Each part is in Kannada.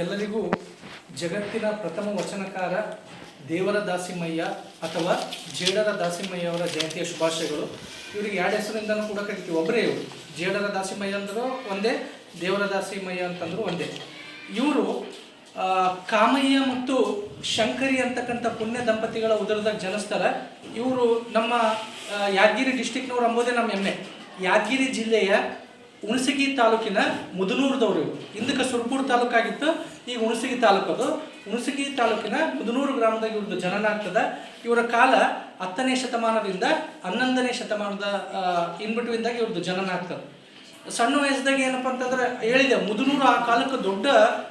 ಎಲ್ಲರಿಗೂ ಜಗತ್ತಿನ ಪ್ರಥಮ ವಚನಕಾರ ದೇವರ ದಾಸಿಮಯ್ಯ ಅಥವಾ ಜೇಡರ ದಾಸಿಮಯ್ಯ ಅವರ ಜಯಂತಿಯ ಶುಭಾಶಯಗಳು. ಇವರಿಗೆ ಎರಡು ಹೆಸರಿಂದನೂ ಕೂಡ ಕರಿತೀವಿ. ಒಬ್ಬರೇ ಇವರು. ಜೇಡರ ದಾಸಿಮಯ್ಯ ಅಂದರೂ ಒಂದೇ, ದೇವರ ದಾಸಿಮಯ್ಯ ಅಂತಂದರೂ ಒಂದೇ. ಇವರು ಕಾಮಯ್ಯ ಮತ್ತು ಶಂಕರಿ ಅಂತಕ್ಕಂಥ ಪುಣ್ಯ ದಂಪತಿಗಳ ಉದರದಾಗ ಜನಿಸ್ತಾರೆ. ಇವರು ನಮ್ಮ ಯಾದಗಿರಿ ಡಿಸ್ಟಿಕ್ನವ್ರು ಅಂಬೋದೇ ನಮ್ಮ ಹೆಮ್ಮೆ. ಯಾದಗಿರಿ ಜಿಲ್ಲೆಯ ಹುಣಸಗಿ ತಾಲೂಕಿನ ಮುದನೂರದವರು. ಇವರು ಹಿಂದಕ್ಕೆ ಸುರಪುರ ತಾಲೂಕಾಗಿತ್ತು, ಈಗ ಹುಣಸಗಿ ತಾಲೂಕು. ಅದು ಹುಣಸಗಿ ತಾಲೂಕಿನ ಮುದನೂರು ಗ್ರಾಮದಾಗ ಇವ್ರದ್ದು ಜನನ ಆಗ್ತದೆ. ಇವರ ಕಾಲ 10ನೇ ಶತಮಾನದಿಂದ 11ನೇ ಶತಮಾನದ ಇನ್ಬಿಟ್ವಿಂದಾಗ ಇವ್ರದ್ದು ಜನನ ಆಗ್ತದೆ. ಸಣ್ಣ ವಯಸ್ಸದಾಗ ಏನಪ್ಪ ಅಂತಂದ್ರೆ ಹೇಳಿದೆ, ಮುದನೂರು ಆ ಕಾಲಕ್ಕೆ ದೊಡ್ಡ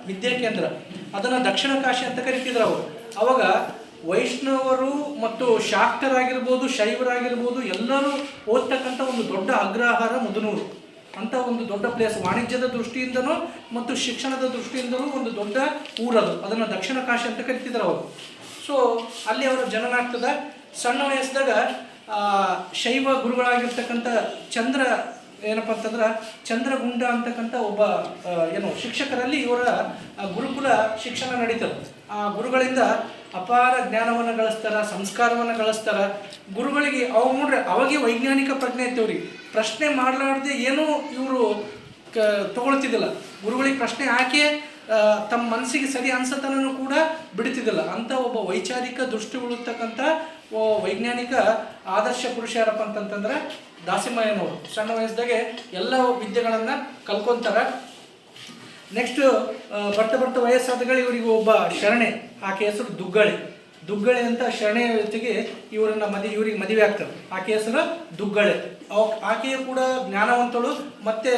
ವಿದ್ಯಾ ಕೇಂದ್ರ. ಅದನ್ನು ದಕ್ಷಿಣ ಕಾಶಿ ಅಂತ ಕರಿತಿದ್ರು ಅವರು. ಅವಾಗ ವೈಷ್ಣವರು ಮತ್ತು ಶಾಕ್ತರಾಗಿರ್ಬೋದು, ಶೈವರಾಗಿರ್ಬೋದು, ಎಲ್ಲರೂ ಓದ್ತಕ್ಕಂಥ ಒಂದು ದೊಡ್ಡ ಅಗ್ರಹಾರ ಮುದನೂರು ಅಂತ ಒಂದು ದೊಡ್ಡ ಪ್ಲೇಸ್. ವಾಣಿಜ್ಯದ ದೃಷ್ಟಿಯಿಂದನೂ ಮತ್ತು ಶಿಕ್ಷಣದ ದೃಷ್ಟಿಯಿಂದಲೂ ಒಂದು ದೊಡ್ಡ ಊರದು. ಅದನ್ನು ದಕ್ಷಿಣ ಕಾಶಿ ಅಂತ ಕರಿತಿದ್ರು ಅವರು. ಸೊ ಅಲ್ಲಿ ಅವರ ಜನನ ಆಗ್ತದೆ. ಸಣ್ಣ ವಯಸ್ಸದಾಗ ಶೈವ ಗುರುಗಳಾಗಿರ್ತಕ್ಕಂಥ ಏನಪ್ಪ ಅಂತಂದ್ರೆ ಚಂದ್ರಗುಂಡ ಅಂತಕ್ಕಂಥ ಒಬ್ಬ ಶಿಕ್ಷಕರಲ್ಲಿ ಇವರ ಗುರುಕುಲ ಶಿಕ್ಷಣ ನಡೀತದೆ. ಆ ಗುರುಗಳಿಂದ ಅಪಾರ ಜ್ಞಾನವನ್ನು ಗಳಿಸ್ತಾರೆ, ಸಂಸ್ಕಾರವನ್ನು ಗಳಿಸ್ತಾರೆ. ಗುರುಗಳಿಗೆ ಅವಾಗೆ ವೈಜ್ಞಾನಿಕ ಪ್ರಜ್ಞೆ ಇತ್ತವ್ರಿಗೆ. ಪ್ರಶ್ನೆ ಮಾಡಲಾರ್ದೆ ಏನೂ ಇವರು ತಗೊಳ್ತಿದ್ದಿಲ್ಲ. ಗುರುಗಳಿಗೆ ಪ್ರಶ್ನೆ ಹಾಕಿ ತಮ್ಮ ಮನಸ್ಸಿಗೆ ಸರಿ ಅನ್ಸತನೂ ಕೂಡ ಬಿಡ್ತಿದ್ದಿಲ್ಲ. ಅಂಥ ಒಬ್ಬ ವೈಚಾರಿಕ ದೃಷ್ಟಿ ಉಳಿತಕ್ಕಂಥ ವೈಜ್ಞಾನಿಕ ಆದರ್ಶ ಪುರುಷ ಯಾರಪ್ಪ ಅಂತಂತಂದ್ರೆ ದಾಸಿಮಯ್ಯನವರು. ಸಣ್ಣ ವಯಸ್ಸದಾಗೆ ಎಲ್ಲ ವಿದ್ಯೆಗಳನ್ನು ಕಲ್ಕೊಂತಾರೆ. ನೆಕ್ಸ್ಟ್ ಬರ್ತಾ ವಯಸ್ಸಾದಗಳು ಇವರಿಗೆ ಒಬ್ಬ ಶರಣೆ, ಆಕೆ ಹೆಸರು ದುಗ್ಗಳೆ ಅಂತ ಶರಣೆಯ ಜೊತೆಗೆ ಇವರಿಗೆ ಮದುವೆ ಆಗ್ತದೆ. ಆಕೆ ಹೆಸರು ದುಗ್ಗಳೆ. ಆಕೆಯು ಕೂಡ ಜ್ಞಾನವಂತಳು ಮತ್ತು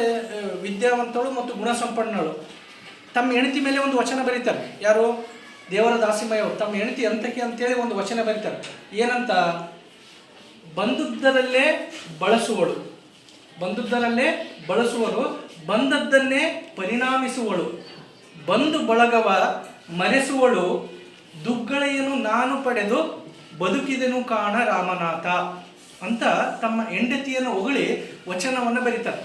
ವಿದ್ಯಾವಂತಳು ಮತ್ತು ಗುಣಸಂಪನ್ನಳು. ತಮ್ಮ ಹೆಂಡತಿ ಮೇಲೆ ಒಂದು ವಚನ ಬರೀತಾರೆ. ಯಾರು? ದೇವರ ದಾಸಿಮಯ್ಯ ಅವರು ತಮ್ಮ ಹೆಂಡತಿ ಅಂತಕ್ಕೆ ಅಂತೇಳಿ ಒಂದು ವಚನ ಬರೀತಾರೆ. ಏನಂತ? ಬಂದುದರಲ್ಲೇ ಬಳಸುವಳು, ಬಂದದ್ದನ್ನೇ ಪರಿಣಾಮಿಸುವಳು, ಬಂದು ಬಳಗವ ಮರೆಸುವಳು, ದುಗ್ಗಳೆಯನ್ನು ನಾನು ಪಡೆದು ಬದುಕಿದೆನು ಕಾಣ ರಾಮನಾಥ ಅಂತ ತಮ್ಮ ಹೆಂಡತಿಯನ್ನು ಹೊಗಳಿ ವಚನವನ್ನು ಬರೀತಾರೆ.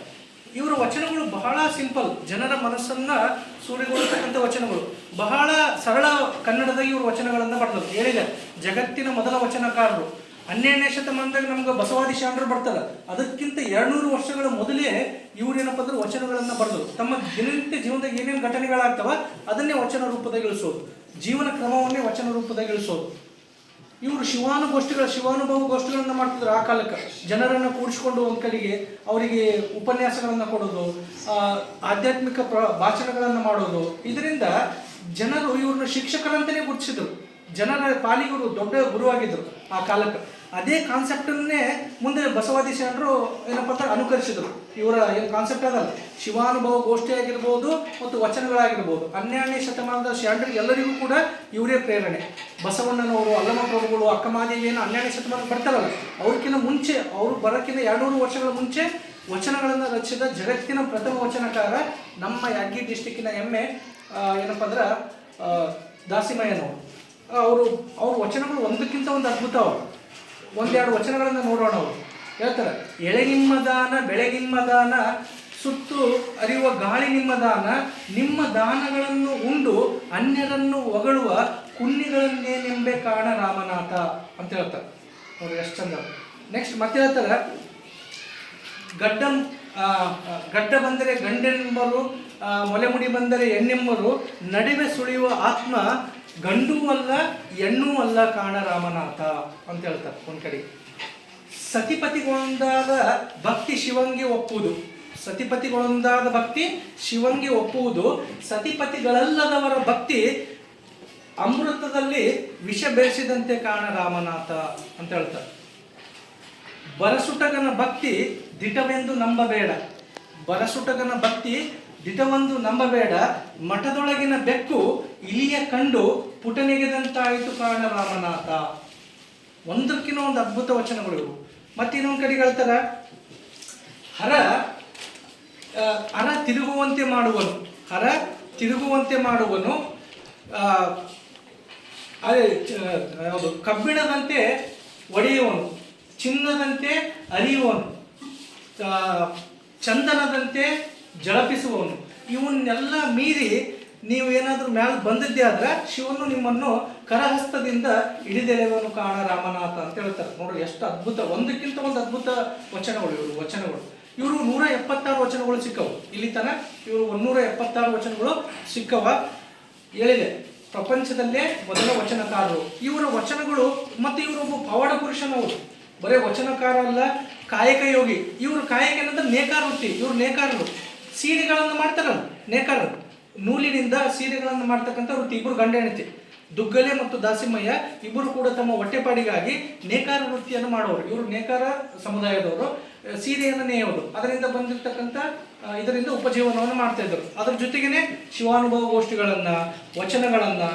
ಇವರ ವಚನಗಳು ಬಹಳ ಸಿಂಪಲ್, ಜನರ ಮನಸ್ಸನ್ನು ಸೂರೆಗೊಳ್ಳತಕ್ಕಂಥ ವಚನಗಳು. ಬಹಳ ಸರಳ ಕನ್ನಡದಾಗ ಇವರು ವಚನಗಳನ್ನು ಬರೆದರು. ಹೇಳಿದೆ, ಜಗತ್ತಿನ ಮೊದಲ ವಚನಕಾರರು. 12ನೇ ಶತಮಾನದಾಗ ನಮ್ಗೆ ಬಸವಾದಿ ಶರಣರು ಬರ್ತಾರೆ. ಅದಕ್ಕಿಂತ 200 ವರ್ಷಗಳ ಮೊದಲೇ ಇವ್ರೇನಪ್ಪ ಅಂದ್ರೆ ವಚನಗಳನ್ನು ಬರೆದರು. ತಮ್ಮ ದಿನನಿತ್ಯ ಜೀವನದಾಗ ಏನೇನು ಘಟನೆಗಳಾಗ್ತವ ಅದನ್ನೇ ವಚನ ರೂಪದಾಗ ಇಳಿಸೋದು, ಜೀವನ ಕ್ರಮವನ್ನೇ ವಚನ ರೂಪದಾಗ ಇಳಿಸೋದು. ಇವರು ಶಿವಾನುಭವ ಗೋಷ್ಠಿಗಳನ್ನು ಮಾಡ್ತಿದ್ರು. ಆ ಕಾಲಕ್ಕೆ ಜನರನ್ನು ಕೂಡಿಸ್ಕೊಂಡು ಒಂದು ಕಡೆಗೆ ಅವರಿಗೆ ಉಪನ್ಯಾಸಗಳನ್ನು ಕೊಡೋದು, ಆಧ್ಯಾತ್ಮಿಕ ಭಾಷಣಗಳನ್ನು ಮಾಡೋದು. ಇದರಿಂದ ಜನರು ಇವ್ರನ್ನ ಶಿಕ್ಷಕರಂತಲೇ ಗುರುತಿಸಿದ್ರು. ಜನರ ಪಾಲಿಗರು ದೊಡ್ಡ ಗುರುವಾಗಿದ್ದರು ಆ ಕಾಲಕ್ಕೆ. ಅದೇ ಕಾನ್ಸೆಪ್ಟನ್ನೇ ಮುಂದೆ ಬಸವಾದಿ ಶರಣರು ಏನಪ್ಪ ಅಂತ ಅನುಕರಿಸಿದರು. ಇವರ ಏನು ಕಾನ್ಸೆಪ್ಟ್ ಅದಲ್ಲ, ಶಿವಾನುಭವ ಗೋಷ್ಠಿ ಆಗಿರ್ಬೋದು ಮತ್ತು ವಚನಗಳಾಗಿರ್ಬೋದು. 12ನೇ ಶತಮಾನದ ಶರಣರಿಗೆ ಎಲ್ಲರಿಗೂ ಕೂಡ ಇವರೇ ಪ್ರೇರಣೆ. ಬಸವಣ್ಣನವರು, ಅಲ್ಲಮ ಪ್ರಭುಗಳು, ಅಕ್ಕಮಾದೇವಿ ಏನು 12ನೇ ಶತಮಾನ ಬರ್ತಾರಲ್ಲ, ಅವ್ರಿಗಿಂತ ಮುಂಚೆ, ಅವರು ಬರೋಕ್ಕಿಂತ 200 ವರ್ಷಗಳ ಮುಂಚೆ ವಚನಗಳನ್ನು ರಚಿಸಿದ ಜಗತ್ತಿನ ಪ್ರಥಮ ವಚನಕಾರ ನಮ್ಮ ಯಾದಗಿರಿ ಡಿಸ್ಟಿಕ್ಕಿನ ಹೆಮ್ಮೆ ಏನಪ್ಪ ಅಂದ್ರೆ ದಾಸಿಮಯ್ಯನವರು. ಅವ್ರ ವಚನಗಳು ಒಂದಕ್ಕಿಂತ ಒಂದು ಅದ್ಭುತ. ಒಂದೆರಡು ವಚನಗಳನ್ನು ನೋಡೋಣ. ಅವರು ಹೇಳ್ತಾರೆ, ಎಳೆ ನಿಮ್ಮ ದಾನ, ಬೆಳೆಗಿಮ್ಮ ದಾನ, ಸುತ್ತು ಅರಿಯುವ ಗಾಳಿ ನಿಮ್ಮ ದಾನ, ನಿಮ್ಮ ದಾನಗಳನ್ನು ಉಂಡು ಅನ್ಯರನ್ನು ಹೊಗಳುವ ಕುನ್ನಿಗಳನ್ನೇನೆಂಬೆ ಕಾಣ ರಾಮನಾಥ ಅಂತ ಹೇಳ್ತಾರೆ. ಅವ್ರು ಎಷ್ಟು ಚಂದ. ನೆಕ್ಸ್ಟ್ ಮತ್ತೆ ಹೇಳ್ತಾರೆ, ಗಡ್ಡ ಬಂದರೆ ಗಂಡೆಂಬರು, ಮೊಲೆಮುಡಿ ಬಂದರೆ ಹೆಣ್ಣೆಂಬರು, ನಡುವೆ ಸುಳಿಯುವ ಆತ್ಮ ಗಂಡೂ ಅಲ್ಲ ಹೆಣ್ಣೂ ಅಲ್ಲ ಕಾಣ ರಾಮನಾಥ ಅಂತ ಹೇಳ್ತಾರೆ. ಒಂದು ಕಡೆ ಸತಿಪತಿಗೊಂದಾದ ಭಕ್ತಿ ಶಿವಂಗೆ ಒಪ್ಪುವುದು, ಸತಿಪತಿಗೊಂದಾದ ಭಕ್ತಿ ಶಿವಂಗೆ ಒಪ್ಪುವುದು, ಸತಿಪತಿಗಳಲ್ಲದವರ ಭಕ್ತಿ ಅಮೃತದಲ್ಲಿ ವಿಷ ಬೆರೆಸಿದಂತೆ ಕಾಣ ರಾಮನಾಥ ಅಂತ ಹೇಳ್ತಾರೆ. ಬರಸುಟಗನ ಭಕ್ತಿ ದಿಟವೆಂದು ನಂಬಬೇಡ, ಬರಸುಟಗನ ಭಕ್ತಿ ದಿಟವೆಂದು ನಂಬಬೇಡ, ಮಠದೊಳಗಿನ ಬೆಕ್ಕು ಇಲಿಯ ಕಂಡು ಪುಟನೆಗೆದಂತಾಯಿತು ಕಾಣ ರಾಮನಾಥ. ಒಂದಕ್ಕಿಂತ ಒಂದು ಅದ್ಭುತ ವಚನಗಳು ಇವು. ಮತ್ತೆ ಇನ್ನೊಂದು ಕಡೆಗೆ ಹೇಳ್ತಾರೆ, ಹರ ತಿರುಗುವಂತೆ ಮಾಡುವನು, ಯಾವುದು ಕಬ್ಬಿಣದಂತೆ ಒಡೆಯುವನು, ಚಿನ್ನದಂತೆ ಅರಿಯುವನು, ಚಂದನದಂತೆ ಜಳಪಿಸುವವನು. ಇವನ್ನೆಲ್ಲ ಮೀರಿ ನೀವು ಏನಾದರೂ ಮ್ಯಾಲೆ ಬಂದಿದ್ದೇ ಆದ್ರೆ ಶಿವನು ನಿಮ್ಮನ್ನು ಕರಹಸ್ತದಿಂದ ಹಿಡಿದೆಳೆವನು ಕಾಣ ರಾಮನಾಥ ಅಂತ ಹೇಳ್ತಾರೆ. ನೋಡ್ರಿ ಎಷ್ಟು ಅದ್ಭುತ, ಒಂದಕ್ಕಿಂತ ಒಂದು ಅದ್ಭುತ ವಚನಗಳು ಇವರು 176 ವಚನಗಳು ಸಿಕ್ಕವು. ಇಲ್ಲಿ ತನಕ ಇವರು 176 ವಚನಗಳು ಸಿಕ್ಕವ. ಹೇಳಿದೆ ಪ್ರಪಂಚದಲ್ಲೇ ಮೊದಲ ವಚನಕಾರರು ಇವರ ವಚನಗಳು. ಮತ್ತು ಇವರೊಬ್ಬ ಪವಾಡ ಪುರುಷನವರು, ಬರೇ ವಚನಕಾರ ಅಲ್ಲ, ಕಾಯಕ ಯೋಗಿ. ಇವರು ಕಾಯಕ ಏನಂದ್ರೆ ನೇಕಾರ ವೃತ್ತಿ. ಇವರು ನೇಕಾರರು, ಸೀರೆಗಳನ್ನು ಮಾಡ್ತಾರಲ್ಲ, ನೇಕಾರರು ನೂಲಿನಿಂದ ಸೀರೆಗಳನ್ನು ಮಾಡ್ತಕ್ಕಂಥ ವೃತ್ತಿ. ಇಬ್ಬರು ಗಂಡ ಹೆಂಡತಿ, ದುಗ್ಗಲೆ ಮತ್ತು ದಾಸಿಮಯ್ಯ ಇಬ್ಬರು ಕೂಡ ತಮ್ಮ ಹೊಟ್ಟೆಪಾಡಿಗಾಗಿ ನೇಕಾರ ವೃತ್ತಿಯನ್ನು ಮಾಡೋರು. ಇವರು ನೇಕಾರ ಸಮುದಾಯದವರು. ಸೀರೆಯನ್ನು ನೇಯೋದು, ಅದರಿಂದ ಬಂದಿರತಕ್ಕಂಥ ಇದರಿಂದ ಉಪಜೀವನವನ್ನು ಮಾಡ್ತಾ ಇದ್ದರು. ಅದ್ರ ಜೊತೆಗೇನೆ ಶಿವಾನುಭವ ಗೋಷ್ಠಿಗಳನ್ನು, ವಚನಗಳನ್ನು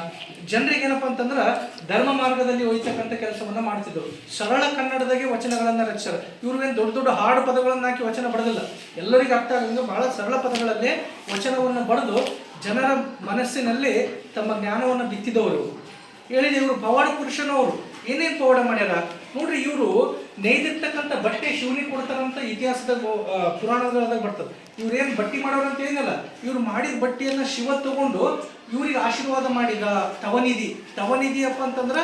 ಜನರಿಗೆ ಏನಪ್ಪ ಅಂತಂದ್ರೆ ಧರ್ಮ ಮಾರ್ಗದಲ್ಲಿ ಒಯ್ತಕ್ಕಂಥ ಕೆಲಸವನ್ನು ಮಾಡ್ತಿದ್ದರು. ಸರಳ ಕನ್ನಡದಾಗೆ ವಚನಗಳನ್ನು ರಚಿಸ್ತಾರೆ. ಇವ್ರಿಗೇನು ದೊಡ್ಡ ದೊಡ್ಡ ಹಾಡು ಪದಗಳನ್ನು ಹಾಕಿ ವಚನ ಬರೆದಿಲ್ಲ, ಎಲ್ಲರಿಗೂ ಅರ್ಥ ಆಗಂಗೆ ಬಹಳ ಸರಳ ಪದಗಳಲ್ಲೇ ವಚನವನ್ನು ಬರೆದು ಜನರ ಮನಸ್ಸಿನಲ್ಲಿ ತಮ್ಮ ಜ್ಞಾನವನ್ನು ಬಿತ್ತಿದವರು. ಹೇಳಿದೆ ಇವರು ಪವಾಡ ಪುರುಷನವರು. ಏನೇನು ಪವಾಡ ಮಾಡ್ಯಾರ ನೋಡ್ರಿ. ಇವರು ನೇಯ್ದಿರ್ತಕ್ಕಂಥ ಬಟ್ಟೆ ಶಿವನಿಗೆ ಕೊಡ್ತಾರಂತ ಇತಿಹಾಸದ ಪುರಾಣಗಳದಾಗ ಬರ್ತದೆ. ಇವ್ರೇನು ಬಟ್ಟೆ ಮಾಡೋರು ಅಂತ ಏನಿಲ್ಲ, ಇವ್ರು ಮಾಡಿದ ಬಟ್ಟೆಯನ್ನು ಶಿವ ತಗೊಂಡು ಇವ್ರಿಗೆ ಆಶೀರ್ವಾದ ಮಾಡಿದ. ತವನಿಧಿ ಅಪ್ಪ ಅಂತಂದ್ರೆ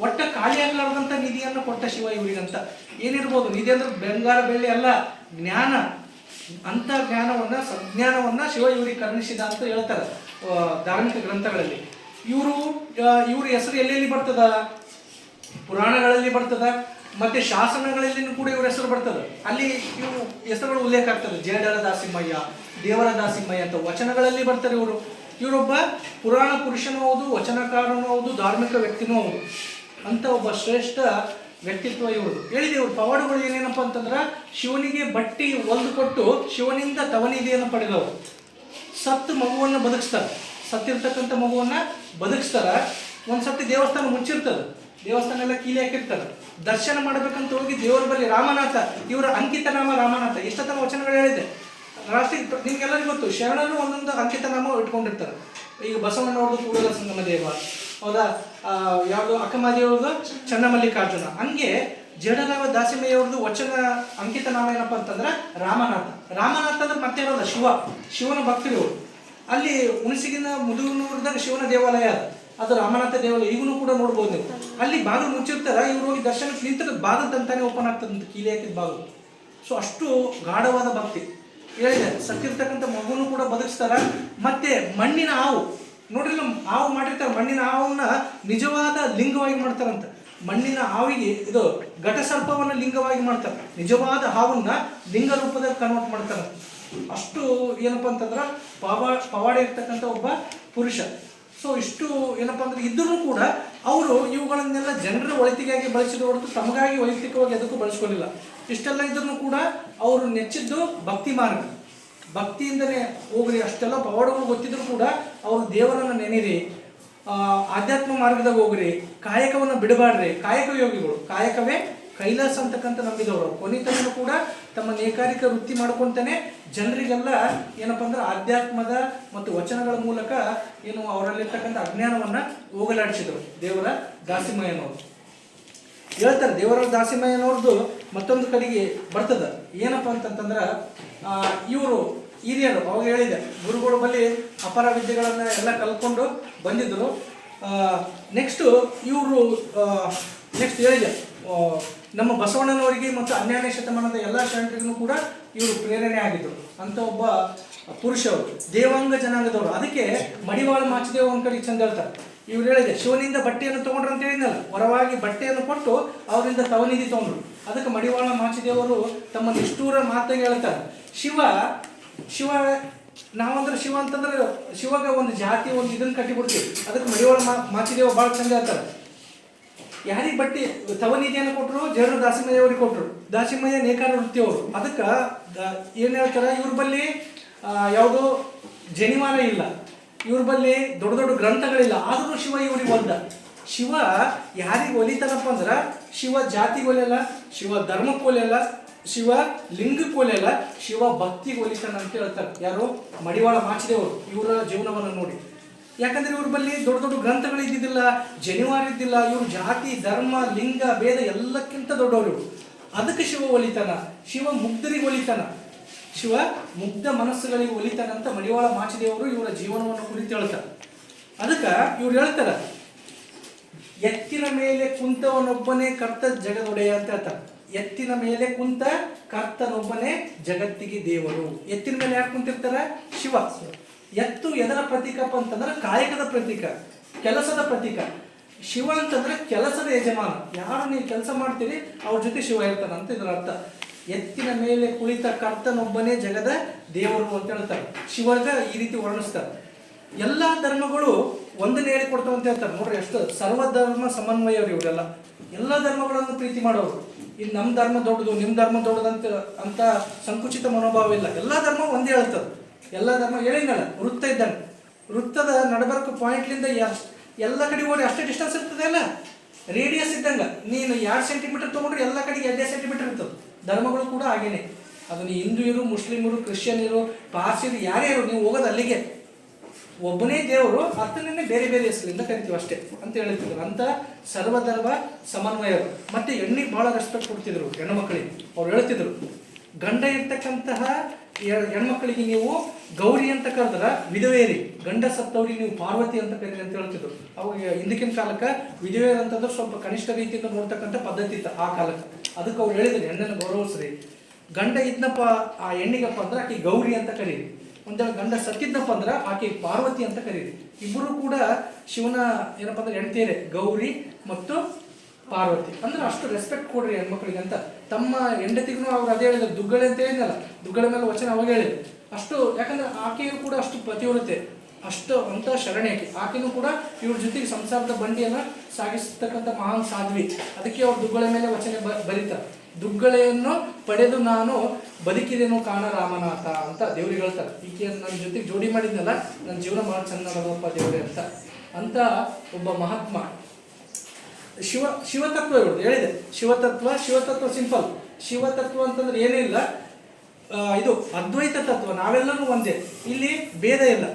ಒಟ್ಟ ಖಾಲಿ ಆಗ್ಲಾರ್ದಂಥ ನಿಧಿಯನ್ನು ಕೊಟ್ಟ ಶಿವ ಇವರಿಗಂತ. ಏನಿರ್ಬೋದು ನಿಧಿ ಅಂದ್ರೆ ಬಂಗಾರ ಬೆಳ್ಳಿ ಅಲ್ಲ, ಜ್ಞಾನ. ಅಂಥ ಜ್ಞಾನವನ್ನು, ಸಜ್ಞಾನವನ್ನು ಶಿವ ಇವರಿಗೆ ಕರುಣಿಸಿದ ಅಂತ ಹೇಳ್ತಾರೆ ಧಾರ್ಮಿಕ ಗ್ರಂಥಗಳಲ್ಲಿ. ಇವ್ರ ಹೆಸರು ಎಲ್ಲೆಲ್ಲಿ ಬರ್ತದ, ಪುರಾಣಗಳಲ್ಲಿ ಬರ್ತದ, ಮತ್ತೆ ಶಾಸನಗಳಲ್ಲಿ ಕೂಡ ಇವ್ರ ಹೆಸರು ಬರ್ತದೆ. ಅಲ್ಲಿ ಇವು ಹೆಸರುಗಳು ಉಲ್ಲೇಖ ಆಗ್ತದೆ. ಜೇಡರ ದಾಸಿಮಯ್ಯ, ದೇವರ ದಾಸಿಮಯ್ಯ ಅಂತ ವಚನಗಳಲ್ಲಿ ಬರ್ತಾರೆ ಇವರು. ಇವರೊಬ್ಬ ಪುರಾಣ ಪುರುಷನೂ ಹೌದು, ವಚನಕಾರನೂ ಹೌದು, ಧಾರ್ಮಿಕ ವ್ಯಕ್ತಿನೂ ಹೌದು. ಅಂತ ಒಬ್ಬ ಶ್ರೇಷ್ಠ ವ್ಯಕ್ತಿತ್ವ ಇವ್ರದ್ದು. ಹೇಳಿದೆ ಇವ್ರ ಪವಾಡಗಳು ಏನೇನಪ್ಪ ಅಂತಂದ್ರೆ ಶಿವನಿಗೆ ಬಟ್ಟಿ ಹೊಲ್ದು ಕೊಟ್ಟು ಶಿವನಿಂದ ತವನಿಧಿಯನ್ನು ಪಡೆದವರು. ಸತ್ತು ಮಗುವನ್ನು ಬದುಕಿಸ್ತಾರೆ, ಸತ್ತಿರ್ತಕ್ಕಂಥ ಮಗುವನ್ನು ಬದುಕಿಸ್ತಾರೆ. ಒಂದ್ಸತಿ ದೇವಸ್ಥಾನ ಮುಚ್ಚಿರ್ತದೆ, ದೇವಸ್ಥಾನ ಎಲ್ಲ ಕೀಲಿ ಹಾಕಿರ್ತಾರೆ. ದರ್ಶನ ಮಾಡಬೇಕಂತ ಹೋಗಿ ದೇವರ ಬಳಿ ರಾಮನಾಥ, ಇವರ ಅಂಕಿತ ನಾಮ ರಾಮನಾಥ. ಇಷ್ಟತನ ವಚನಗಳು ಹೇಳಿದೆ. ರಾಷ್ಟ್ರೀಯ ನಿಮ್ಗೆಲ್ಲರಿಗೂ ಗೊತ್ತು, ಶರಣರು ಒಂದೊಂದು ಅಂಕಿತ ನಾಮ ಇಟ್ಕೊಂಡಿರ್ತಾರೆ. ಈಗ ಬಸವಣ್ಣವ್ರದ್ದು ಕೂಡಲ ಸಂಗಮ ದೇವ, ಹೌದಾ, ಯಾವುದು ಅಕ್ಕಮಹಾದೇವ್ರದ್ದು ಚನ್ನಮಲ್ಲಿಕಾರ್ಜುನ. ಹಂಗೆ ಜೇಡರ ದಾಸಿಮಯ್ಯವ್ರದ್ದು ವಚನ ಅಂಕಿತ ನಾಮ ಏನಪ್ಪ ಅಂತಂದ್ರೆ ರಾಮನಾಥ ಅಂದ್ರೆ ಮತ್ತೆ ಇರೋಲ್ಲ, ಶಿವನ ಭಕ್ತರು. ಅಲ್ಲಿ ಹುಣಸಿಗಿನ ಮುದುಗನೂರದಾಗ ಶಿವನ ದೇವಾಲಯ ಅದು ರಾಮನಾಥ ದೇವಾಲಯ. ಈಗೂ ಕೂಡ ನೋಡ್ಬೋದು ನೀವು. ಅಲ್ಲಿ ಬಾಗಿಲು ಮುಚ್ಚಿರ್ತಾರ, ಇವ್ರು ಹೋಗಿ ದರ್ಶನಕ್ಕೆ ನಿಂತರೆ ಬಾಗಿಲು ತಂತಾನೆ ಓಪನ್ ಆಗ್ತದಂತ, ಕೀಲಿ ಹಾಕಿದ ಬಾಗಿಲು. ಸೊ ಅಷ್ಟು ಗಾಢವಾದ ಭಕ್ತಿ. ಹೇಳಿದೆ ಸತ್ತಿರ್ತಕ್ಕಂಥ ಮಗುನು ಕೂಡ ಬದುಕಿಸ್ತಾರ. ಮತ್ತೆ ಮಣ್ಣಿನ ಹಾವು ನೋಡ್ರಿ, ಹಾವು ಮಾಡಿರ್ತಾರೆ. ಮಣ್ಣಿನ ಹಾವನ್ನ ನಿಜವಾದ ಲಿಂಗವಾಗಿ ಮಾಡ್ತಾರಂತ. ಮಣ್ಣಿನ ಹಾವಿಗೆ ಇದು ಘಟಸರ್ಪವನ್ನು ಲಿಂಗವಾಗಿ ಮಾಡ್ತಾರೆ. ನಿಜವಾದ ಹಾವನ್ನ ಲಿಂಗ ರೂಪದಲ್ಲಿ ಕನ್ವರ್ಟ್ ಮಾಡ್ತಾರೆ. ಅಷ್ಟು ಏನಪ್ಪ ಅಂತಂದ್ರೆ ಪವಾಡ ಇರ್ತಕ್ಕಂಥ ಒಬ್ಬ ಪುರುಷ. ಸೊ ಇಷ್ಟು ಏನಪ್ಪ ಅಂದ್ರೆ ಇದ್ರೂ ಕೂಡ ಅವರು ಇವುಗಳನ್ನೆಲ್ಲ ಜನರ ಒಳಿತಿಗಾಗಿ ಬಳಸಿದ ಹೊರತು ತಮಗಾಗಿ ವೈಯಕ್ತಿಕವಾಗಿ ಎದಕ್ಕೂ ಬಳಸ್ಕೊಳ್ಳಿಲ್ಲ. ಇಷ್ಟೆಲ್ಲ ಇದ್ರೂ ಕೂಡ ಅವರು ನೆಚ್ಚಿದ್ದು ಭಕ್ತಿ ಮಾರ್ಗ. ಭಕ್ತಿಯಿಂದನೇ ಹೋಗ್ರಿ. ಅಷ್ಟೆಲ್ಲ ಪವಾಡಗಳು ಗೊತ್ತಿದ್ರು ಕೂಡ ಅವರು ದೇವರನ್ನು ನೆನೆರಿ, ಆಧ್ಯಾತ್ಮ ಮಾರ್ಗದಾಗ ಹೋಗ್ರಿ, ಕಾಯಕವನ್ನು ಬಿಡಬಾಡ್ರಿ. ಕಾಯಕ ಯೋಗಿಗಳು, ಕಾಯಕವೇ ಕೈಲಾಸ ಅಂತಕ್ಕಂಥ ನಂಬಿದವರು. ಕೊನೆತನೂ ಕೂಡ ತಮ್ಮ ನೇಕಾರಿಕ ವೃತ್ತಿ ಮಾಡ್ಕೊತಾನೆ ಜನರಿಗೆಲ್ಲ ಏನಪ್ಪ ಅಂದ್ರೆ ಆಧ್ಯಾತ್ಮದ ಮತ್ತು ವಚನಗಳ ಮೂಲಕ ಏನು ಅವರಲ್ಲಿರ್ತಕ್ಕಂಥ ಅಜ್ಞಾನವನ್ನು ಹೋಗಲಾಡಿಸಿದರು. ದೇವರ ದಾಸಿಮಯ್ಯನವರು ಹೇಳ್ತಾರೆ. ದೇವರ ದಾಸಿಮಯ್ಯನವ್ರದ್ದು ಮತ್ತೊಂದು ಕಡೆಗೆ ಬರ್ತದೆ. ಏನಪ್ಪ ಅಂತಂತಂದ್ರೆ ಇವರು ಹಿರಿಯರು, ಅವಾಗ ಹೇಳಿದೆ ಗುರುಗಳ ಬಳಿ ಅಪರ ವಿದ್ಯೆಗಳನ್ನು ಎಲ್ಲ ಕಲ್ತ್ಕೊಂಡು ಬಂದಿದ್ದರು. ನೆಕ್ಸ್ಟ್ ಹೇಳಿದೆ ನಮ್ಮ ಬಸವಣ್ಣನವರಿಗೆ ಮತ್ತು 12ನೇ ಶತಮಾನದ ಎಲ್ಲ ಶರಣರಿಗೂ ಕೂಡ ಇವರು ಪ್ರೇರಣೆ ಆಗಿದ್ದರು ಅಂತ ಒಬ್ಬ ಪುರುಷರು, ದೇವಾಂಗ ಜನಾಂಗದವರು. ಅದಕ್ಕೆ ಮಡಿವಾಳ ಮಾಚಿದೇವ ಒಂದು ಕಡೆ ಚಂದ ಹೇಳ್ತಾರೆ. ಇವ್ರು ಹೇಳಿದೆ ಶಿವನಿಂದ ಬಟ್ಟೆಯನ್ನು ತೊಗೊಂಡ್ರು ಅಂತ ಹೇಳಿದ್ನಲ್ಲ, ಹೊರವಾಗಿ ಬಟ್ಟೆಯನ್ನು ಕೊಟ್ಟು ಅವರಿಂದ ತವನಿಧಿ ತೊಗೊಂಡ್ರು. ಅದಕ್ಕೆ ಮಡಿವಾಳ ಮಾಚಿದೇವರು ತಮ್ಮ ನಿಷ್ಠೂರ ಮಾತಾಗಿ ಹೇಳ್ತಾರೆ, ಶಿವ ನಾವಂದ್ರೆ ಶಿವ ಅಂತಂದ್ರೆ ಶಿವಾಗ ಒಂದು ಜಾತಿ ಒಂದು ಇದನ್ನು ಕಟ್ಟಿಬಿಡ್ತೀವಿ. ಅದಕ್ಕೆ ಮಡಿವಾಳ ಮಾಚಿದೇವ ಭಾಳ ಚಂದ ಹೇಳ್ತಾರೆ. ಯಾರಿಗೆ ಬಟ್ಟೆ ತವನಿಧಿಯನ್ನು ಕೊಟ್ಟರು? ಜೇಡರ ದಾಸಿಮಯ್ಯವ್ರಿಗೆ ಕೊಟ್ಟರು. ದಾಸಿಮಯ್ಯ ನೇಕಾರ ವೃತ್ತಿಯವರು. ಅದಕ್ಕೆ ಏನು ಹೇಳ್ತಾರೆ, ಇವ್ರ ಬಳಿ ಯಾವುದೋ ಜನಿವಾರ ಇಲ್ಲ, ಇವ್ರ ಬಳಿ ದೊಡ್ಡ ದೊಡ್ಡ ಗ್ರಂಥಗಳಿಲ್ಲ. ಆದರೂ ಶಿವ ಇವ್ರಿಗೆ ಒಲ್ದ. ಶಿವ ಯಾರಿಗೆ ಒಲಿತಾನಪ್ಪ ಅಂದ್ರೆ ಶಿವ ಜಾತಿಗೆ ಒಲೆಯಲ್ಲ, ಶಿವ ಧರ್ಮಕ್ಕೆ ಒಲೆಯಲ್ಲ, ಶಿವ ಲಿಂಗಕ್ಕೆ ಒಲೆಯಲ್ಲ, ಶಿವ ಭಕ್ತಿಗೆ ಒಲಿತಾನ ಅಂತ ಹೇಳ್ತಾರೆ. ಯಾರು? ಮಡಿವಾಳ ಮಾಚಿದೇವರು. ಇವರ ಜೀವನವನ್ನು ನೋಡಿ. ಯಾಕಂದ್ರೆ ಇವ್ರ ಬಳಿ ದೊಡ್ಡ ದೊಡ್ಡ ಗ್ರಂಥಗಳು ಇದ್ದಿದ್ದಿಲ್ಲ, ಜನಿವಾರ ಇದ್ದಿಲ್ಲ. ಇವ್ರ ಜಾತಿ ಧರ್ಮ ಲಿಂಗ ಭೇದ ಎಲ್ಲಕ್ಕಿಂತ ದೊಡ್ಡವರು ಇವರು. ಅದಕ್ಕೆ ಶಿವ ಒಲಿತಾನ, ಶಿವ ಮುಗ್ಧರಿಗೆ ಒಲಿತಾನ. ಶಿವ ಮುಗ್ಧ ಮನಸ್ಸುಗಳಿಗೆ ಒಲಿತಾನಂತ ಮಡಿವಾಳ ಮಾಚಿದೇವರು ಇವರ ಜೀವನವನ್ನು ಕುರಿತು ಹೇಳ್ತಾರೆ. ಅದಕ್ಕೆ ಇವ್ರು ಹೇಳ್ತಾರೆ, ಎತ್ತಿನ ಮೇಲೆ ಕುಂತವನೊಬ್ಬನೇ ಕರ್ತ ಜಗದೊಡೆಯ ಅಂತ ಹೇಳ್ತಾರೆ. ಎತ್ತಿನ ಮೇಲೆ ಕುಂತ ಕರ್ತನೊಬ್ಬನೇ ಜಗತ್ತಿಗೆ ದೇವರು. ಎತ್ತಿನ ಮೇಲೆ ಯಾರು ಕುಂತಿರ್ತಾರ? ಶಿವ. ಎತ್ತು ಎದರ ಪ್ರತೀಕಪ್ಪ ಅಂತಂದ್ರೆ ಕಾಯಕದ ಪ್ರತೀಕ, ಕೆಲಸದ ಪ್ರತೀಕ. ಶಿವ ಅಂತಂದ್ರೆ ಕೆಲಸದ ಯಜಮಾನ. ಯಾರು ನೀವು ಕೆಲಸ ಮಾಡ್ತೀರಿ ಅವ್ರ ಜೊತೆ ಶಿವ ಇರ್ತಾನ ಅಂತ ಇದರ ಅರ್ಥ. ಎತ್ತಿನ ಮೇಲೆ ಕುಳಿತ ಕರ್ತನೊಬ್ಬನೇ ಜಗದ ದೇವರು ಅಂತ ಹೇಳ್ತಾರೆ. ಶಿವಗ ಈ ರೀತಿ ವರ್ಣಿಸ್ತಾರೆ. ಎಲ್ಲ ಧರ್ಮಗಳು ಒಂದನ್ನೇ ಹೇಳಿಕೊಡ್ತಾವ ಅಂತ ಹೇಳ್ತಾರೆ. ನೋಡ್ರಿ ಎಷ್ಟು ಸರ್ವಧರ್ಮ ಸಮನ್ವಯವ್ರು ಇವರೆಲ್ಲ. ಎಲ್ಲ ಧರ್ಮಗಳನ್ನು ಪ್ರೀತಿ ಮಾಡೋರು. ಇದು ನಮ್ಮ ಧರ್ಮ ದೊಡ್ಡದು, ನಿಮ್ಮ ಧರ್ಮ ದೊಡ್ಡದಂತ ಅಂತ ಸಂಕುಚಿತ ಮನೋಭಾವ ಇಲ್ಲ. ಎಲ್ಲ ಧರ್ಮ ಒಂದೇ ಹೇಳ್ತದೆ. ಎಲ್ಲ ಧರ್ಮ ಹೇಳಿದ್ನಲ್ಲ, ವೃತ್ತ ಇದ್ದಂಗೆ. ವೃತ್ತದ ನಡಬರ್ಕ ಪಾಯಿಂಟ್ಲಿಂದ ಎಲ್ಲ ಕಡೆ ಹೋಗಿ ಅಷ್ಟೇ ಡಿಸ್ಟೆನ್ಸ್ ಇರ್ತದೆ ಅಲ್ಲ, ರೇಡಿಯಸ್ ಇದ್ದಂಗೆ. ನೀನು 2 ಸೆಂಟಿಮೀಟರ್ ತೊಗೊಂಡ್ರೆ ಎಲ್ಲ ಕಡೆಗೆ 2 ಸೆಂಟಿಮೀಟರ್ ಇರ್ತದೆ. ಧರ್ಮಗಳು ಕೂಡ ಹಾಗೇನೆ. ಅದು ನೀವು ಹಿಂದೂ ಇರು, ಮುಸ್ಲಿಮ್ ಇರು, ಕ್ರಿಶ್ಚಿಯನ್ ಇರು, ಪಾರ್ಸಿರು, ಯಾರೇ ಇರು, ನೀವು ಹೋಗೋದು ಅಲ್ಲಿಗೆ. ಒಬ್ಬನೇ ದೇವರು, ಅದನ್ನೇ ಬೇರೆ ಬೇರೆ ಹೆಸರಿಂದ ಕರಿತೀವಿ ಅಷ್ಟೇ ಅಂತ ಹೇಳ್ತಿದ್ರು. ಅಂತ ಸರ್ವಧರ್ಮ ಸಮನ್ವಯರು. ಮತ್ತೆ ಹೆಣ್ಣಿಗೆ ಬಹಳ ರೆಸ್ಪೆಕ್ಟ್ ಕೊಡ್ತಿದ್ರು, ಹೆಣ್ಣು ಮಕ್ಕಳಿಗೆ. ಅವ್ರು ಹೇಳ್ತಿದ್ರು, ಗಂಡ ಇರ್ತಕ್ಕಂತಹ ಹೆಣ್ಮಕ್ಳಿಗೆ ನೀವು ಗೌರಿ ಅಂತ ಕರೆದ್ರ ವಿಧವೆಯರಿ, ಗಂಡ ಸತ್ತವ್ರಿಗೆ ನೀವು ಪಾರ್ವತಿ ಅಂತ ಕರೀರಿ ಅಂತ ಹೇಳ್ತಿದ್ರು. ಅವಾಗ ಹಿಂದಕ್ಕಿನ ಕಾಲಕ್ಕೆ ವಿಧವೆಯರು ಅಂತಂದ್ರೆ ಸ್ವಲ್ಪ ಕನಿಷ್ಠ ರೀತಿಯಿಂದ ನೋಡ್ತಕ್ಕಂಥ ಪದ್ಧತಿ ಇತ್ತು ಆ ಕಾಲಕ್ಕೆ. ಅದಕ್ಕೆ ಅವ್ರು ಹೇಳಿದ್ರು, ಹೆಣ್ಣನ್ನು ಗೌರವಿಸ್ರಿ. ಗಂಡ ಇದ್ನಪ್ಪ ಆ ಹೆಣ್ಣಿಗಪ್ಪ ಅಂದ್ರೆ ಆಕೆ ಗೌರಿ ಅಂತ ಕರೀರಿ. ಒಂದೇಳೆ ಗಂಡ ಸತ್ತಿದ್ನಪ್ಪ ಅಂದ್ರೆ ಆಕೆ ಪಾರ್ವತಿ ಅಂತ ಕರೀರಿ. ಇಬ್ಬರು ಕೂಡ ಶಿವನ ಏನಪ್ಪ ಅಂದ್ರೆ ಹೆಣ್ತಿಯರೇ, ಗೌರಿ ಮತ್ತು ಪಾರ್ವತಿ. ಅಂದ್ರೆ ಅಷ್ಟು ರೆಸ್ಪೆಕ್ಟ್ ಕೊಡ್ರಿ ಹೆಣ್ಮಕ್ಳಿಗೆ ಅಂತ. ತಮ್ಮ ಹೆಂಡತಿಗೂ ಅವ್ರು ಅದೇ ಹೇಳಿದ್ರು, ದುಗ್ಗಳೆ ಅಂತ ಹೇಳಿದ್ನಲ್ಲ, ದುಗ್ಗಳೆ ಮೇಲೆ ವಚನ ಅವಾಗ ಹೇಳಿದ್ರು ಅಷ್ಟು. ಯಾಕಂದ್ರೆ ಆಕೆಯು ಕೂಡ ಅಷ್ಟು ಪತಿವ್ರತೆ, ಅಷ್ಟು ಅಂತ ಶರಣೆ ಆಕೆ. ಆಕೆನೂ ಕೂಡ ಇವ್ರ ಜೊತೆಗೆ ಸಂಸಾರದ ಬಂಡಿಯನ್ನು ಸಾಗಿಸ್ತಕ್ಕಂಥ ಮಹಾನ್ ಸಾಧ್ವಿ. ಅದಕ್ಕೆ ಅವ್ರು ದುಗ್ಗಳೆ ಮೇಲೆ ವಚನ ಬರೀತಾರೆ. ದುಗ್ಗಳೆಯನ್ನು ಪಡೆದು ನಾನು ಬದುಕಿದೇನು ಕಾಣ ರಾಮನಾಥ ಅಂತ ದೇವ್ರಿಗೆ ಹೇಳ್ತಾರೆ. ಈಕೆಯನ್ನು ನನ್ನ ಜೊತೆಗೆ ಜೋಡಿ ಮಾಡಿದ್ನಲ್ಲ, ನನ್ನ ಜೀವನ ಭಾಳ ಚೆಂದ ಮಾಡೋದಪ್ಪ ದೇವ್ರೆ ಅಂತ ಒಬ್ಬ ಮಹಾತ್ಮ. ಶಿವತತ್ವ ಇವ್ರದ್ದು ಹೇಳಿದೆ. ಶಿವತತ್ವ ಸಿಂಪಲ್. ಶಿವತತ್ವ ಅಂತಂದ್ರೆ ಏನೇ ಇಲ್ಲ, ಇದು ಅದ್ವೈತ ತತ್ವ. ನಾವೆಲ್ಲರೂ ಒಂದೇ, ಇಲ್ಲಿ ಭೇದ ಇಲ್ಲ.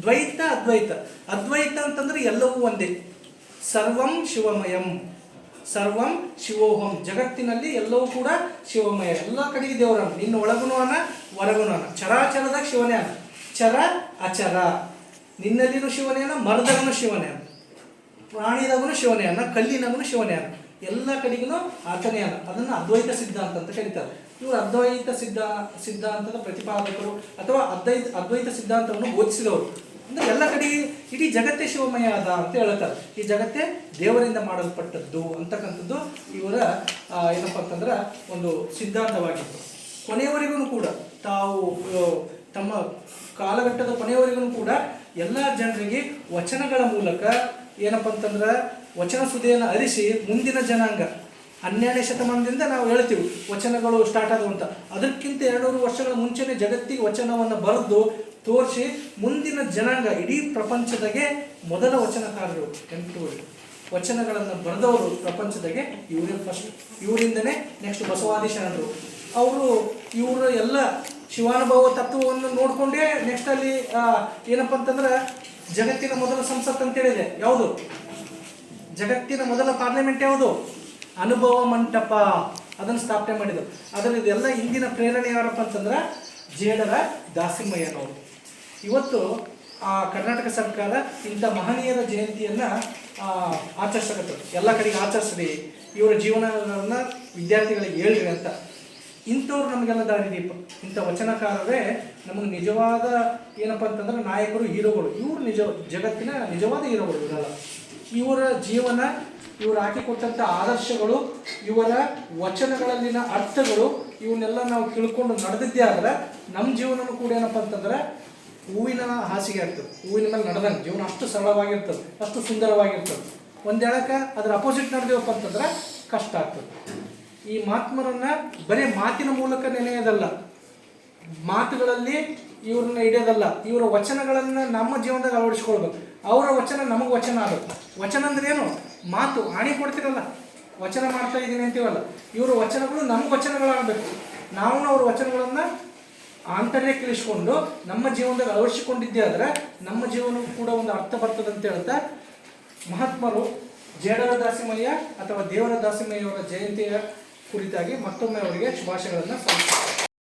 ದ್ವೈತ ಅದ್ವೈತ. ಅದ್ವೈತ ಅಂತಂದ್ರೆ ಎಲ್ಲವೂ ಒಂದೇ. ಸರ್ವಂ ಶಿವಮಯಂ, ಸರ್ವಂ ಶಿವೋಹಂ. ಜಗತ್ತಿನಲ್ಲಿ ಎಲ್ಲವೂ ಕೂಡ ಶಿವಮಯ. ಎಲ್ಲ ಕಡೆಗೆ ದೇವರನ್ನ, ನಿನ್ನ ಒಳಗುನು ಅನ ಹೊರಗುನು ಅನ. ಚರಾಚರದಾಗ ಶಿವನೇ ಅನ, ಚರ ಅಚರ. ನಿನ್ನಲ್ಲಿನೂ ಶಿವನೇ ಅನ, ಮರದಗನು ಶಿವನೇ ಅನ, ಪ್ರಾಣಿದಾಗೂ ಶಿವನೇ ಅನ್ನ, ಕಲ್ಲಿನಾಗೂ ಶಿವನೇ ಅನ್ನ. ಎಲ್ಲ ಕಡೆಗೂ ಆತನೇ ಅನ್ನ. ಅದನ್ನು ಅದ್ವೈತ ಸಿದ್ಧಾಂತ ಅಂತ ಕರೀತಾರೆ. ಇವರು ಅದ್ವೈತ ಸಿದ್ಧಾಂತದ ಪ್ರತಿಪಾದಕರು ಅಥವಾ ಅದ್ವೈತ ಸಿದ್ಧಾಂತವನ್ನು ಬೋಧಿಸಿದವರು. ಅಂದ್ರೆ ಎಲ್ಲ ಕಡೆಗೆ ಇಡೀ ಜಗತ್ತೇ ಶಿವಮಯ ಅದ ಅಂತ ಹೇಳ್ತಾರೆ. ಈ ಜಗತ್ತೇ ದೇವರಿಂದ ಮಾಡಲ್ಪಟ್ಟದ್ದು ಅಂತಕ್ಕಂಥದ್ದು ಇವರ ಏನಪ್ಪ ಅಂತಂದ್ರೆ ಒಂದು ಸಿದ್ಧಾಂತವಾಗಿತ್ತು. ಕೊನೆಯವರೆಗೂ ಕೂಡ ತಾವು ತಮ್ಮ ಕಾಲಘಟ್ಟದ ಕೊನೆಯವರೆಗೂ ಕೂಡ ಎಲ್ಲ ಜನರಿಗೆ ವಚನಗಳ ಮೂಲಕ ಏನಪ್ಪ ಅಂತಂದ್ರೆ ವಚನ ಸುದೆಯನ್ನು ಅರಿಸಿ ಮುಂದಿನ ಜನಾಂಗ 12ನೇ ಶತಮಾನದಿಂದ ನಾವು ಹೇಳ್ತೀವಿ ವಚನಗಳು ಸ್ಟಾರ್ಟ್ ಆದವು ಅಂತ. ಅದಕ್ಕಿಂತ 200 ವರ್ಷಗಳ ಮುಂಚೆನೇ ಜಗತ್ತಿಗೆ ವಚನವನ್ನು ಬರೆದು ತೋರಿಸಿ ಮುಂದಿನ ಜನಾಂಗ, ಇಡೀ ಪ್ರಪಂಚದಾಗೆ ಮೊದಲ ವಚನಕಾರರು ಎಂಟುವರು ವಚನಗಳನ್ನು ಬರೆದವರು ಪ್ರಪಂಚದಾಗೆ ಇವರೇ ಫಸ್ಟ್. ಇವರಿಂದನೇ ನೆಕ್ಸ್ಟ್ ಬಸವಾದಿ ಶರಣರು. ಇವರು ಎಲ್ಲ ಶಿವಾನುಭವ ತತ್ವವನ್ನು ನೋಡಿಕೊಂಡೇ ನೆಕ್ಸ್ಟ್ ಅಲ್ಲಿ ಏನಪ್ಪ ಅಂತಂದ್ರೆ ಜಗತ್ತಿನ ಮೊದಲ ಸಂಸತ್ ಅಂತ ಹೇಳಿದೆ. ಯಾವುದು ಜಗತ್ತಿನ ಮೊದಲ ಪಾರ್ಲಿಮೆಂಟ್ ಯಾವುದು? ಅನುಭವ ಮಂಟಪ. ಅದನ್ನು ಸ್ಥಾಪನೆ ಮಾಡಿದ್ರು. ಅದರದೆಲ್ಲ ಹಿಂದಿನ ಪ್ರೇರಣೆ ಯಾರಪ್ಪ ಅಂತಂದ್ರೆ ಜೇಡರ ದಾಸಿಮಯ್ಯನವರು. ಇವತ್ತು ಕರ್ನಾಟಕ ಸರ್ಕಾರ ಇಂಥ ಮಹನೀಯರ ಜಯಂತಿಯನ್ನು ಆಚರಿಸಕತ್ತದ. ಎಲ್ಲ ಕಡೆಗೆ ಆಚರಿಸ್ರಿ, ಇವರ ಜೀವನಗಳನ್ನು ವಿದ್ಯಾರ್ಥಿಗಳಿಗೆ ಹೇಳ್ರಿ ಅಂತ. ಇಂಥವ್ರು ನಮಗೆಲ್ಲ ದಾರಿದೀಪ. ಇಂಥ ವಚನಕಾರರೇ ನಮಗೆ ನಿಜವಾದ ಏನಪ್ಪ ಅಂತಂದ್ರೆ ನಾಯಕರು, ಹೀರೋಗಳು. ಇವರು ಜಗತ್ತಿನ ನಿಜವಾದ ಹೀರೋಗಳು ಇವರಲ್ಲ. ಇವರ ಜೀವನ, ಇವರು ಹಾಕಿಕೊಟ್ಟಂಥ ಆದರ್ಶಗಳು, ಇವರ ವಚನಗಳಲ್ಲಿನ ಅರ್ಥಗಳು, ಇವನ್ನೆಲ್ಲ ನಾವು ತಿಳ್ಕೊಂಡು ನಡೆದಿದ್ದೇ ಆದ್ರೆ ನಮ್ಮ ಜೀವನನೂ ಕೂಡ ಏನಪ್ಪ ಅಂತಂದ್ರೆ ಹೂವಿನ ಹಾಸಿಗೆ ಆಗ್ತದೆ. ಹೂವಿನ ಮೇಲೆ ನಡೆದಂಗೆ ಜೀವನ ಅಷ್ಟು ಸರಳವಾಗಿರ್ತದೆ, ಅಷ್ಟು ಸುಂದರವಾಗಿರ್ತದೆ. ಒಂದು ಹೇಳಕ್ಕೆ ಅದರ ಅಪೋಸಿಟ್ ನಡೆದೇವಪ್ಪ ಅಂತಂದ್ರೆ ಕಷ್ಟ ಆಗ್ತದೆ. ಈ ಮಹಾತ್ಮರನ್ನ ಬರೀ ಮಾತಿನ ಮೂಲಕ ನೆನೆಯೋದಲ್ಲ, ಮಾತುಗಳಲ್ಲಿ ಇವ್ರನ್ನ ಹಿಡಿಯೋದಲ್ಲ, ಇವರ ವಚನಗಳನ್ನು ನಮ್ಮ ಜೀವನದಾಗ ಅಳವಡಿಸ್ಕೊಳ್ಬೇಕು. ಅವರ ವಚನ ನಮಗೆ ವಚನ ಆಗುತ್ತೆ. ವಚನ ಅಂದ್ರೆ ಏನು? ಮಾತು ಆಣಿ ಕೊಡ್ತಿರಲ್ಲ, ವಚನ ಮಾಡ್ತಾ ಇದ್ದೀನಿ ಅಂತೀವಲ್ಲ, ಇವರ ವಚನಗಳು ನಮ್ಮ ವಚನಗಳಾಗಬೇಕು. ನಾವು ಅವ್ರ ವಚನಗಳನ್ನು ಆಂತರ್ಯಕ್ಕೆ ಇಳಿಸ್ಕೊಂಡು ನಮ್ಮ ಜೀವನದಾಗ ಅಳವಡಿಸಿಕೊಂಡಿದ್ದೇ ಆದರೆ ನಮ್ಮ ಜೀವನಕ್ಕೂ ಕೂಡ ಒಂದು ಅರ್ಥ ಬರ್ತದೆ ಅಂತ ಹೇಳ್ತಾ ಮಹಾತ್ಮರು ಜೇಡರ ದಾಸಿಮಯ್ಯ ಅಥವಾ ದೇವರ ದಾಸಿಮಯ್ಯವರ ಜಯಂತಿಯ ಕುರಿತಾಗಿ ಮತ್ತೊಮ್ಮೆ ಅವರಿಗೆ ಶುಭಾಶಯಗಳನ್ನು ಸಲ್ಲಿಸುತ್ತಾರೆ.